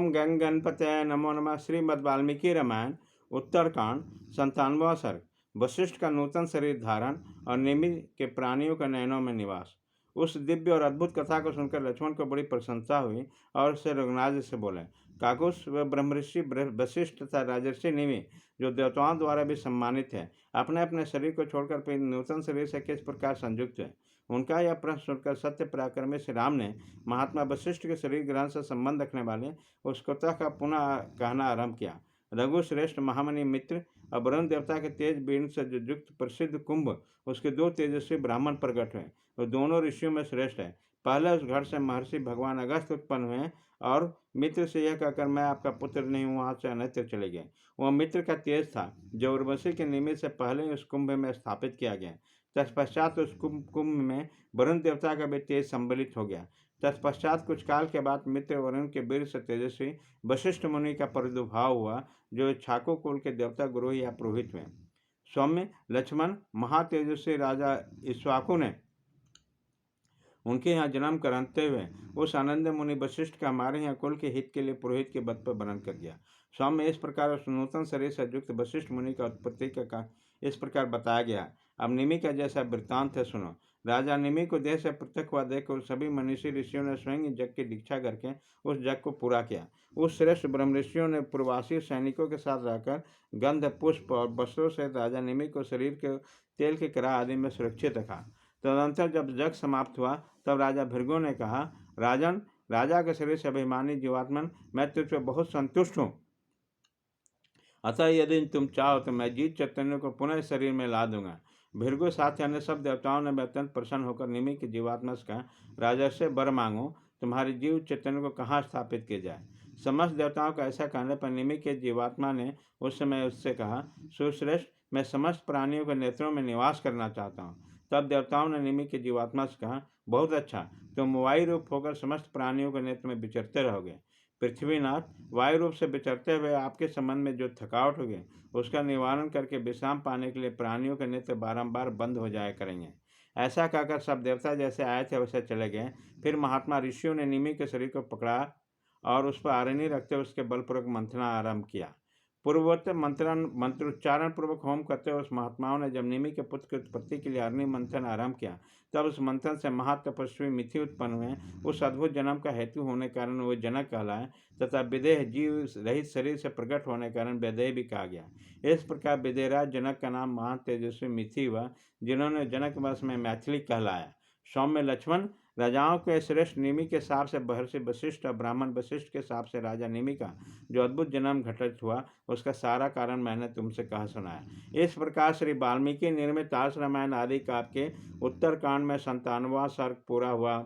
ओम गंग गणपतये नमो नमः। श्रीमद् वाल्मीकि रामायण उत्तरकांड 97वां सर्ग। वशिष्ठ का नूतन शरीर धारण और निमि के प्राणियों के नयनों में निवास। उस दिव्य और अद्भुत कथा को सुनकर लक्ष्मण को बड़ी प्रसन्नता हुई और उससे रघुनाथ से बोले, काकुश व ब्रह्मऋषि वशिष्ठ तथा राजर्षि निमि, जो देवताओं द्वारा भी सम्मानित है, अपने अपने शरीर को छोड़कर फिर नूतन शरीर से किस प्रकार संयुक्त है। उनका यह प्रश्न सुनकर सत्य पराक्रमी श्री राम ने महात्मा वशिष्ठ के शरीर ग्रहण से संबंध रखने वाले उस कथा का पुनः कहना आरंभ किया। रघुश्रेष्ठ महामणि मित्र और वरुण देवता के तेज बीन से युक्त प्रसिद्ध कुंभ उसके दो तेजस्वी ब्राह्मण प्रकट हुए। वो दोनों ऋषियों में श्रेष्ठ है। पहले उस घर से महर्षि भगवान अगस्त उत्पन्न हुए और मित्र से यह कहकर मैं आपका पुत्र नहीं हूँ, वहां से अन्यत्र चले गए। वह मित्र का तेज था जो उर्वशी के निमित्त से पहले उस कुंभ में स्थापित किया गया। तत्पश्चात उस कुंभ में वरुण देवता का भी तेज सम्मिलित हो गया। तत्पश्चात कुछ काल के बाद मित्र वरुण के वीर से तेजस्वी वशिष्ठ मुनि का प्रादुर्भाव हुआ, जो छाको कुल के देवता गुरु या पुरोहित हुए। सौम्य लक्ष्मण महातेजस्वी राजा इक्ष्वाकु ने उनके यहाँ जन्म कराते हुए उस आनंद मुनि वशिष्ठ का हमारे यहाँ कुल के हित के लिए पुरोहित के पद पर वर्णन कर दिया। स्वामी इस प्रकार उस नूतन शरीर से युक्त वशिष्ठ मुनि का उत्पत्ति का इस प्रकार बताया गया। अब निमि का जैसा वृत्तांत है सुनो। राजा निमि को देह से पृथक हुआ देखकर सभी मनीषी ऋषियों ने स्वयं जग की दीक्षा करके उस जग को पूरा किया। उस श्रेष्ठ ब्रह्म ऋषियों ने पूर्वासी सैनिकों के साथ रहकर गंध पुष्प और वस्त्रों से राजा निमि को शरीर के तेल के करा आदि में सुरक्षित रखा। तदनंतर जब जग समाप्त हुआ तब राजा भृगु ने कहा, राजन, राजा के शरीर से अभिमानी जीवात्मन, मैं तुझसे बहुत संतुष्ट हूँ। अतः यदि तुम चाहो तो मैं जीत चैतन्य को पुनः शरीर में ला दूंगा। भृगु साथ अन्य सब देवताओं ने अत्यंत प्रसन्न होकर निमि की जीवात्मा से कहा, राजा से वर मांगो, तुम्हारे जीव चैतन्य को कहाँ स्थापित किया जाए। समस्त देवताओं का ऐसा कहने पर निमि के जीवात्मा ने उस समय उससे कहा, सुश्रेष्ठ, मैं समस्त प्राणियों के नेत्रों में निवास करना चाहता हूँ। तब देवताओं ने निमि की जीवात्मा से कहा, बहुत अच्छा, तुम वायु रूप होकर समस्त प्राणियों के नेत्र में विचरते रहोगे। पृथ्वीनाथ, वायु रूप से विचरते हुए आपके संबंध में जो थकावट होगी उसका निवारण करके विश्राम पाने के लिए प्राणियों के नेत्र बारंबार बंद हो जाया करेंगे। ऐसा कहकर सब देवता जैसे आए थे वैसे चले गए। फिर महात्मा ऋषियों ने निमि के शरीर को पकड़ा और उस पर आरण्य रखते उसके बलपूर्वक मंथना आरंभ किया। पूर्ववत मंत्रोच्चारण पूर्वक होम करते हुए उस महात्माओं ने जब निमि के पुत्र की उत्पत्ति के लिए अग्नि मंथन आरंभ किया, तब उस मंथन से महातपस्वी मिथि उत्पन्न हुए। उस अद्भुत जन्म का हेतु होने के कारण वे जनक कहलाए तथा विदेह जीव रहित शरीर से प्रकट होने के कारण विदेह भी कहा गया। इस प्रकार विदेहराज जनक का नाम महान तेजस्वी मिथि हुआ, जिन्होंने जनक वंश में मैथिली कहलाया। सौम्य लक्ष्मण, राजाओं के श्रेष्ठ निमि के साप से महर्षि वशिष्ठ और ब्राह्मण वशिष्ठ के साप से राजा निमि का जो अद्भुत जन्म घटित हुआ उसका सारा कारण मैंने तुमसे कहा सुनाया। इस प्रकार श्री वाल्मीकि निर्मित आर्ष रामायण आदि काव्य के उत्तरकांड में 97वां सर्ग पूरा हुआ।